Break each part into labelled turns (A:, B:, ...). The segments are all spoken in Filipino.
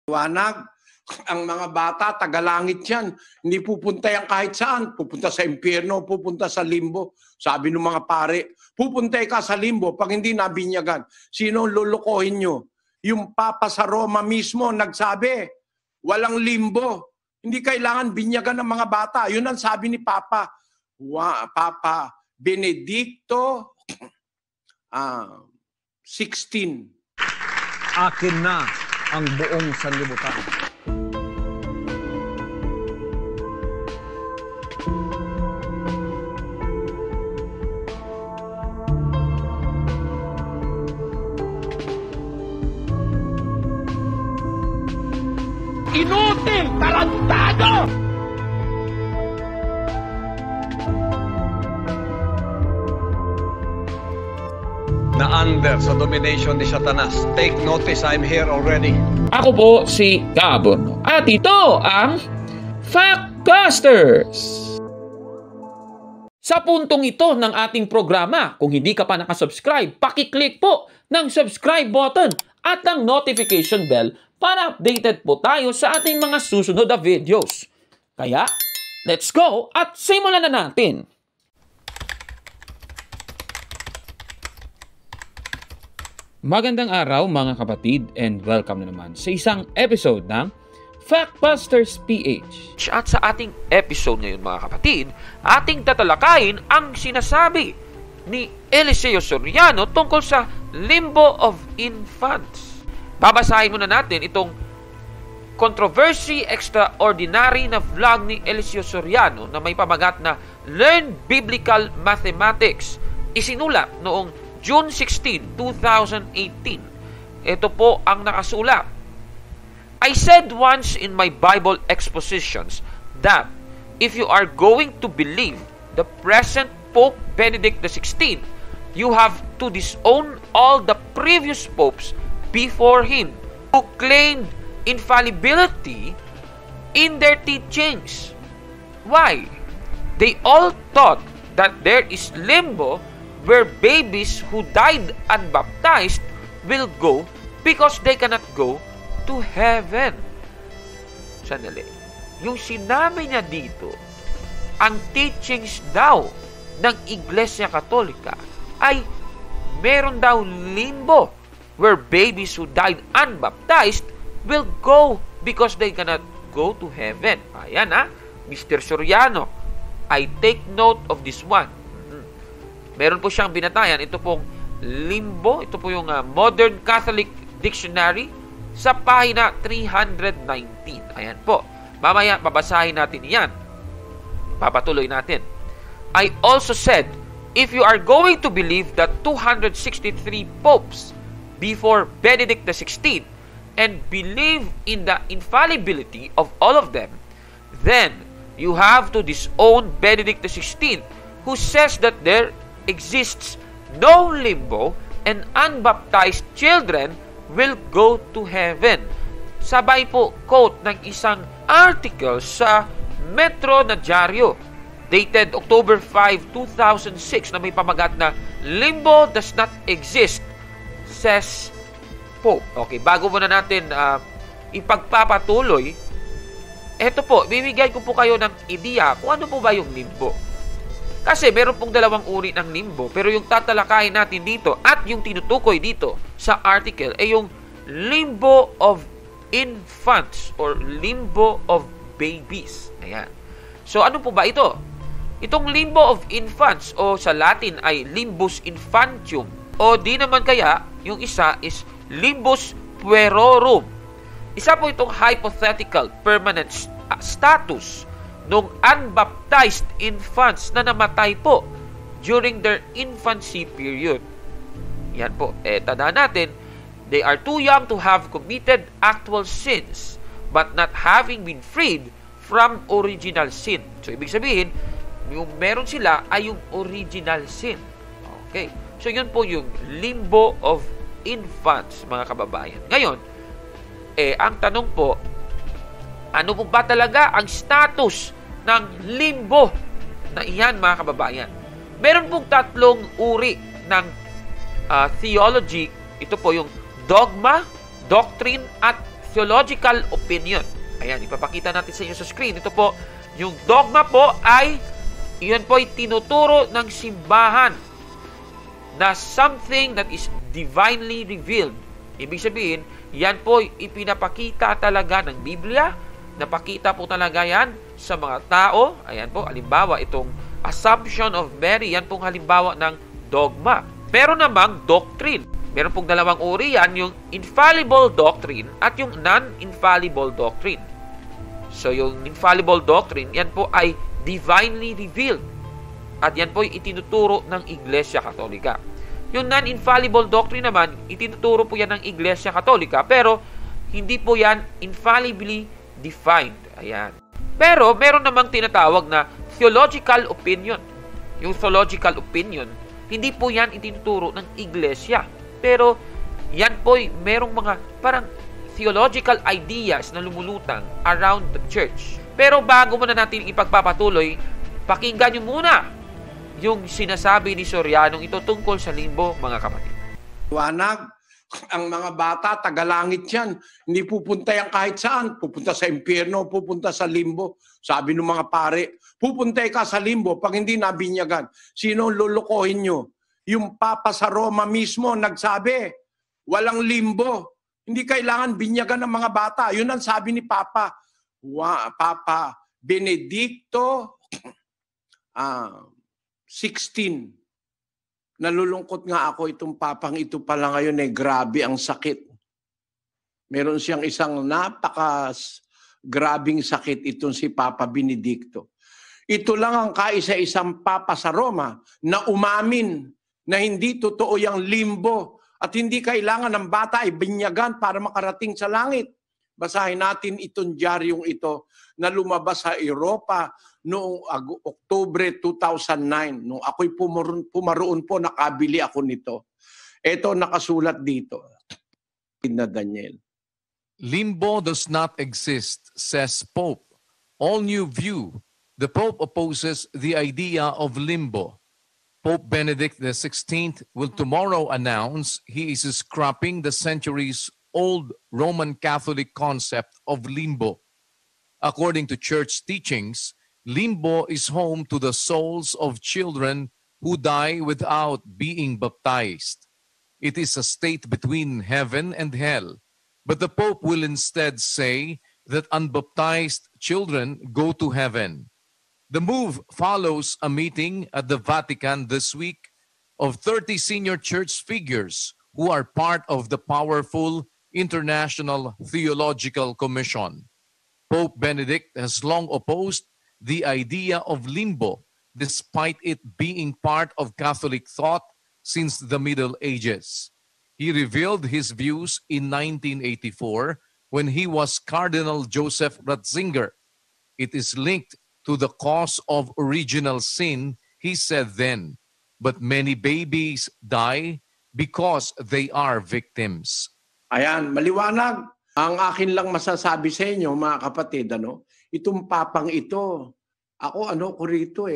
A: Liwanag, ang mga bata, tagalangit yan. Hindi pupunta yan kahit saan. Pupunta sa impyerno, pupunta sa limbo. Sabi ng mga pare, pupunta ka sa limbo pag hindi nabinyagan. Sino lulukohin nyo? Yung Papa sa Roma mismo nagsabi, walang limbo. Hindi kailangan binyagan ng mga bata. Yun ang sabi ni Papa. Papa Benedicto 16.
B: Akin na ang buong sanlibutan.
C: Inutil! Tarantado!
B: Na under sa domination ni Satanas. Take notice, I'm here already.
C: Ako po si Gabon. At ito ang Factbusters! Sa puntong ito ng ating programa, kung hindi ka pa nakasubscribe, pakiclick po ng subscribe button at ang notification bell para updated po tayo sa ating mga susunod na videos. Kaya, let's go at simulan na natin! Magandang araw mga kapatid and welcome na naman sa isang episode ng Factbusters PH. At sa ating episode ngayon mga kapatid, ating tatalakayin ang sinasabi ni Eliseo Soriano tungkol sa limbo of infants. Babasahin muna natin itong controversy extraordinary na vlog ni Eliseo Soriano na may pamagat na Learn Biblical Mathematics. Isinulat noong June 16, 2018. Ito po ang nakasulat. I said once in my Bible expositions that if you are going to believe the present Pope Benedict XVI, you have to disown all the previous popes before him who claimed infallibility in their teachings. Why? They all thought that there is limbo where babies who died unbaptized will go because they cannot go to heaven. Sandali. Yung sinabi niya dito, ang teachings daw ng Iglesia Katolika ay meron daw limbo where babies who died unbaptized will go because they cannot go to heaven. Ayan Mr. Soriano, I take note of this one. Meron po siyang binatayan. Ito pong limbo. Ito po yung Modern Catholic Dictionary sa pahina 319. Ayan po. Mamaya, babasahin natin yan. Papatuloy natin. I also said, if you are going to believe that 263 popes before Benedict XVI and believe in the infallibility of all of them, then you have to disown Benedict XVI, who says that there exists no limbo and unbaptized children will go to heaven. Sabay po quote ng isang article sa Metro na Diario dated October 5, 2006 na may pamagat na limbo does not exist, says Pope. Okay, bago muna natin ipagpapatuloy, eto po, bibigyan ko po kayo ng ideya kung ano po ba yung limbo. Kasi meron pong dalawang uri ng limbo, pero yung tatalakayin natin dito at yung tinutukoy dito sa article ay yung limbo of infants or limbo of babies. Ayan. So ano po ba ito? Itong limbo of infants o sa Latin ay limbus infantium o di naman kaya yung isa is limbus puerorum. Isa po itong hypothetical permanent status nung unbaptized infants na namatay po during their infancy period. Yan po. Tandaan natin, they are too young to have committed actual sins but not having been freed from original sin. So, ibig sabihin, yung meron sila ay yung original sin. Okay. So, yun po yung limbo of infants, mga kababayan. Ngayon, ang tanong po, ano po ba talaga ang status ng limbo na iyan, mga kababayan? Meron pong tatlong uri ng theology. Ito po yung dogma, doctrine, at theological opinion. Ayan, ipapakita natin sa inyo sa screen. Ito po, yung dogma po ay, iyon po ay tinuturo ng simbahan na something that is divinely revealed. Ibig sabihin, yan po ipinapakita talaga ng Biblia, napakita po talaga yan sa mga tao. Ayan po, halimbawa, itong Assumption of Mary, yan pong halimbawa ng dogma. Pero namang doctrine. Meron pong dalawang uri yan, yung infallible doctrine at yung non-infallible doctrine. So, yung infallible doctrine, yan po ay divinely revealed. At yan po ay itinuturo ng Iglesia Katolika. Yung non-infallible doctrine naman, itinuturo po yan ng Iglesia Katolika, pero hindi po yan infallibly defined. Ayan. Pero, meron namang tinatawag na theological opinion. Yung theological opinion, hindi po yan itinuturo ng Iglesia. Pero, yan po ay merong mga parang theological ideas na lumulutang around the church. Pero bago muna natin ipagpapatuloy, pakinggan nyo muna yung sinasabi ni Soriano ito tungkol sa limbo, mga kapatid.
A: Liwanag, ang mga bata, tagalangit yan. Hindi pupunta yan kahit saan. Pupunta sa impyerno, pupunta sa limbo. Sabi ng mga pare, pupunta ka sa limbo pag hindi nabinyagan. Sino lulukohin nyo? Yung Papa sa Roma mismo nagsabi, walang limbo. Hindi kailangan binyagan ng mga bata. Yun ang sabi ni Papa. Papa Benedicto 16. Nalulungkot nga ako itong papang ito pala ngayon grabe ang sakit. Meron siyang isang grabing sakit itong si Papa Benedicto. Ito lang ang kaisa-isang Papa sa Roma na umamin na hindi totoo yung limbo at hindi kailangan ng bata ay binyagan para makarating sa langit. Basahin natin itong diaryong ito na lumabas sa Europa noong Oktubre 2009. Nung ako'y pumaroon po, nakabili ako nito. Ito nakasulat dito. Na Daniel.
D: Limbo does not exist, says Pope. All new view. The Pope opposes the idea of limbo. Pope Benedict XVI will tomorrow announce he is scrapping the centuries-old Roman Catholic concept of limbo. According to church teachings, limbo is home to the souls of children who die without being baptized. It is a state between heaven and hell. But the Pope will instead say that unbaptized children go to heaven. The move follows a meeting at the Vatican this week of 30 senior church figures who are part of the powerful International Theological Commission. Pope Benedict has long opposed the idea of limbo, despite it being part of Catholic thought since the Middle Ages. He revealed his views in 1984 when he was Cardinal Joseph Ratzinger. It is linked to the cause of original sin, he said then, but many babies die because they are victims.
A: Ayan, maliwanag. Ang akin lang masasabi sa inyo, mga kapatid, itong papang ito, ako ko rito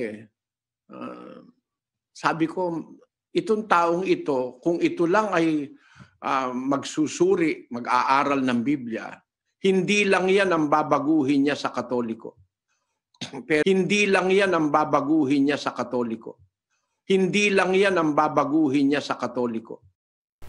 A: sabi ko, itong taong ito, kung ito lang ay magsusuri, mag-aaral ng Biblia, hindi lang yan ang babaguhin niya sa Katoliko. Pero hindi lang yan ang babaguhin niya sa Katoliko. Hindi lang yan ang babaguhin niya sa Katoliko.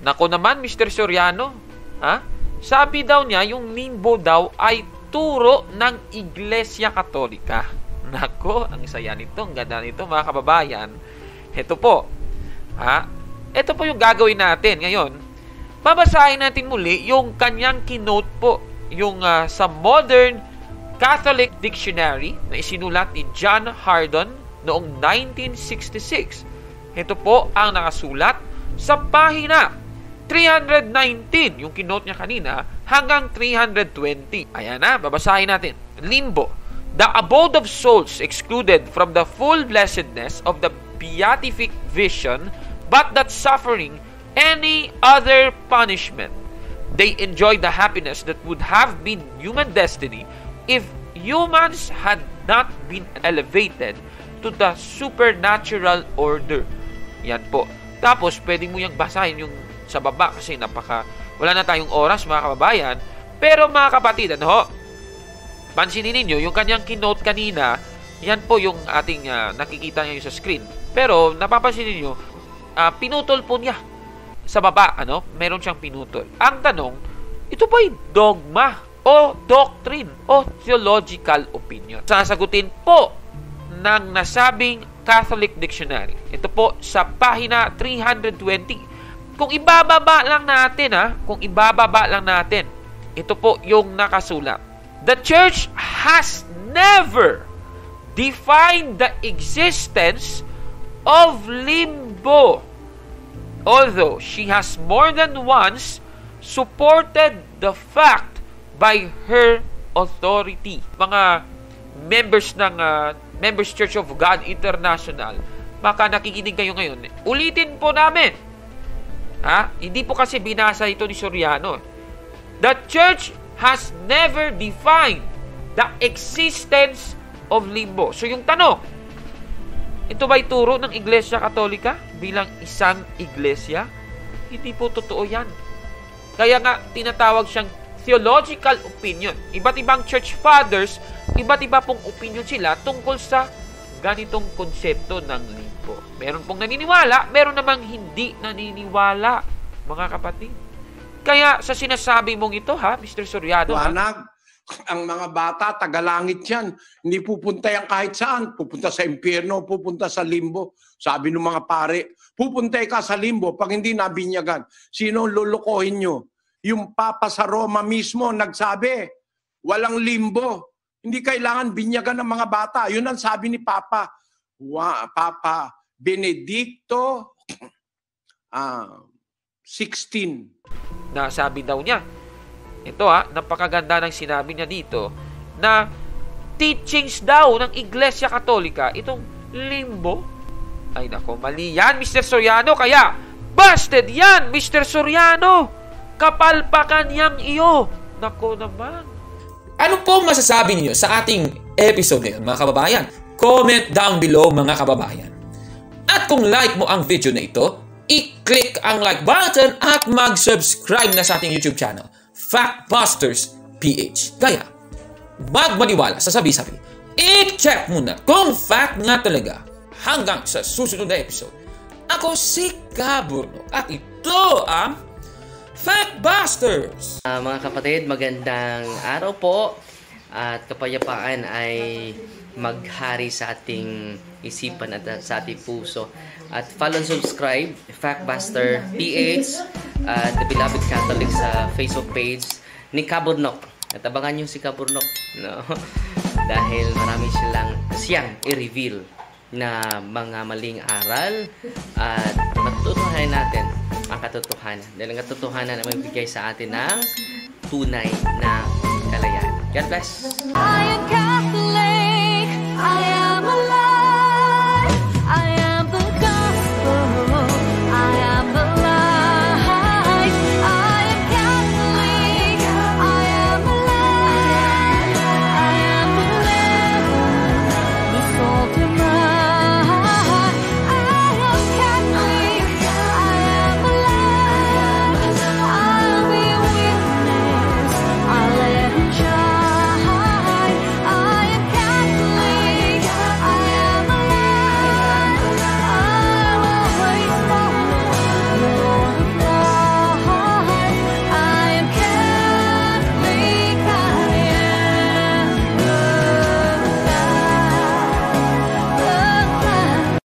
C: Nako naman, Mr. Soriano, ha? Sabi daw niya, yung limbo daw ay turo ng Iglesia Katolika. Nako, ang saya nito, ang ganda nito, mga kababayan. Ito po, ito po yung gagawin natin ngayon. Babasahin natin muli yung kanyang kinote po, yung sa Modern Catholic Dictionary na isinulat ni John Hardon noong 1966. Ito po ang nakasulat sa pahina 319, yung kinote niya kanina, hanggang 320. Ayan na, babasahin natin. Limbo. The abode of souls excluded from the full blessedness of the beatific vision, but that suffering any other punishment. They enjoy the happiness that would have been human destiny if humans had not been elevated to the supernatural order. Yan po. Tapos, pwede mo yung basahin yung sa baba kasi wala na tayong oras, mga kababayan. Pero mga kapatid, pansinin ninyo, yung kanyang keynote kanina, yan po yung ating nakikita niyo sa screen. Pero napapansin niyo, pinutol po niya sa baba, meron siyang pinutol. Ang tanong, ito ba'y dogma o doctrine o theological opinion? Sasagutin po ng nasabing Catholic Dictionary. Ito po sa pahina 320. Kung ibababa lang natin, ito po yung nakasulat. The Church has never defined the existence of limbo, although she has more than once supported the fact by her authority. Mga members ng Members Church of God International, baka nakikinig kayo ngayon. Ulitin po namin. Hindi po kasi binasa ito ni Soriano. The Church has never defined the existence of limbo. So yung tanong, ito ba'y turo ng Iglesia Katolika bilang isang iglesia? Hindi po totoo yan. Kaya nga tinatawag siyang theological opinion. Iba't ibang church fathers, iba't iba pong opinion sila tungkol sa ganitong konsepto ng limbo. Meron pong naniniwala, meron namang hindi naniniwala, mga kapatid. Kaya sa sinasabi mong ito, Mr. Soriano,
A: ang mga bata, tagalangit yan. Hindi pupunta yan kahit saan. Pupunta sa impyerno, pupunta sa limbo. Sabi ng mga pare, pupunta ka sa limbo pag hindi nabinyagan. Sino lulukohin nyo? Yung Papa sa Roma mismo nagsabi, walang limbo. Hindi kailangan binyagan ng mga bata. Yun ang sabi ni Papa Benedicto 16.
C: Nasabi daw niya, ito napakaganda ng sinabi niya dito, na teachings daw ng Iglesia Katolika, itong limbo. Ay nako, mali yan, Mr. Soriano. Kaya, busted yan, Mr. Soriano. Kapalpakan yang iyo. Nako naman.
E: Ano po masasabi niyo sa ating episode ngayon, mga kababayan? Comment down below, mga kababayan. At kung like mo ang video na ito, i-click ang like button at mag-subscribe na sa ating YouTube channel, Factbusters PH. Kaya, magmaniwala sa sabi-sabi. I-check muna kung fact nga talaga. Hanggang sa susunod na episode. Ako si Kaburnok at ito ang Factbusters!
F: Mga kapatid, magandang araw po at kapayapaan ay maghari sa ating isipan at sa ating puso. At follow and subscribe, Factbuster PH at The Beloved Catholic sa Facebook page ni Kaburnok. At abangan nyo si Kaburnok, dahil marami siyang i-reveal na mga maling aral at matutuhanin natin ang katotohanan. Dahil ang katotohanan ay magbigay sa atin ng tunay na kalayaan. God bless! I am Catholic. I am